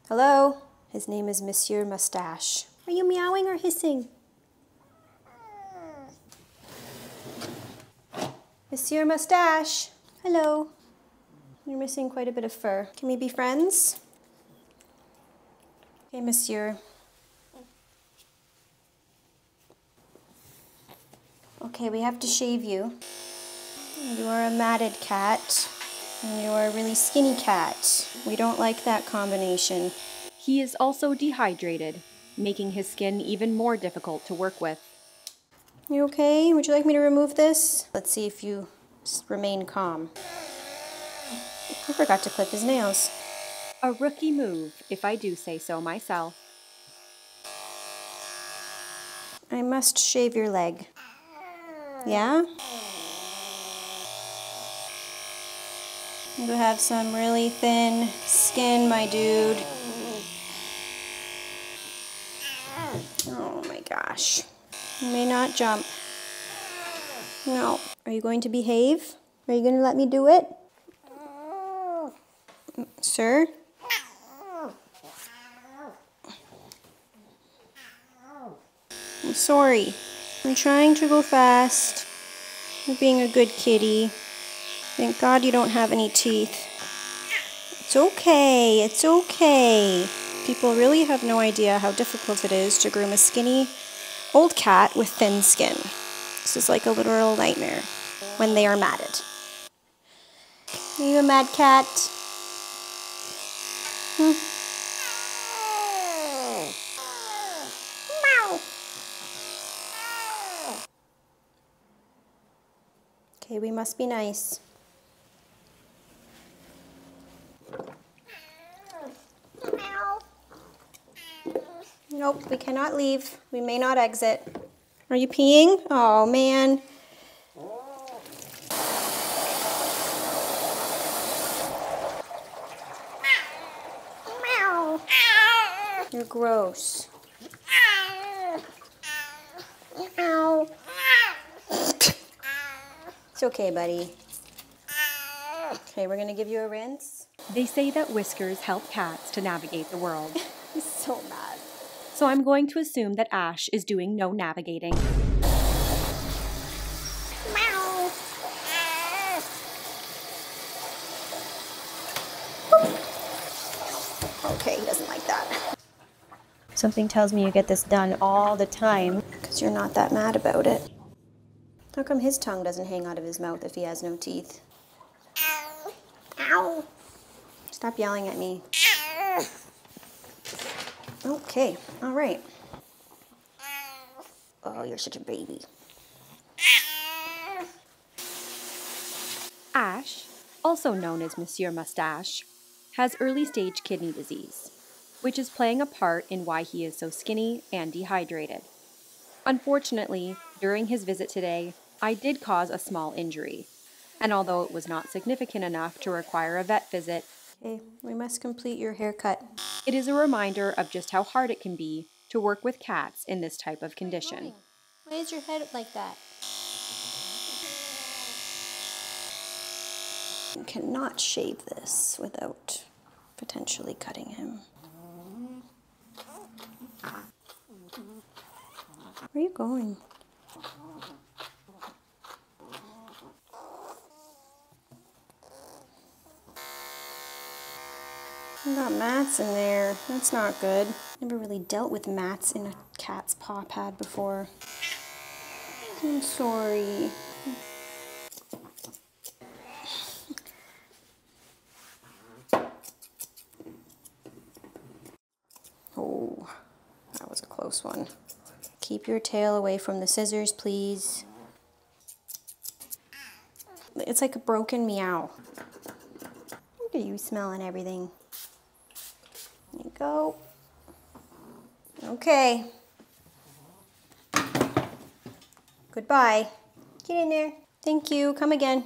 Hello? His name is Monsieur Mustache. Are you meowing or hissing? Monsieur Mustache. Hello. You're missing quite a bit of fur. Can we be friends? Okay, Monsieur. Okay, we have to shave you. You are a matted cat, and you are a really skinny cat. We don't like that combination. He is also dehydrated, making his skin even more difficult to work with. You okay? Would you like me to remove this? Let's see if you remain calm. I forgot to clip his nails. A rookie move, if I do say so myself. I must shave your leg. Yeah? You have some really thin skin, my dude. Oh my gosh. You may not jump. No. Are you going to behave? Are you going to let me do it? Sir? I'm sorry. I'm trying to go fast. You're being a good kitty. Thank God you don't have any teeth. It's okay. It's okay. People really have no idea how difficult it is to groom a skinny old cat with thin skin. This is like a literal nightmare when they are matted. Are you a mad cat? Meow. Okay, we must be nice. Nope, we cannot leave. We may not exit. Are you peeing? Oh, man. Meow. You're gross. Meow. It's okay, buddy. Okay, we're gonna give you a rinse. They say that whiskers help cats to navigate the world. He's so mad. So I'm going to assume that Ash is doing no navigating. Meow. Okay, he doesn't like that. Something tells me you get this done all the time because you're not that mad about it. How come his tongue doesn't hang out of his mouth if he has no teeth? Ow. Ow. Stop yelling at me. Okay, all right. Oh, you're such a baby. Ash, also known as Monsieur Mustache, has early-stage kidney disease, which is playing a part in why he is so skinny and dehydrated. Unfortunately, during his visit today, I did cause a small injury, and although it was not significant enough to require a vet visit, Okay, we must complete your haircut. it is a reminder of just how hard it can be to work with cats in this type of condition. Why is your head like that? You cannot shave this without potentially cutting him. Where are you going? You got mats in there. That's not good. Never really dealt with mats in a cat's paw pad before. I'm sorry. Oh, that was a close one. Keep your tail away from the scissors, please. It's like a broken meow. Look at you smelling everything. There you go. Okay. Goodbye. Get in there. Thank you. Come again.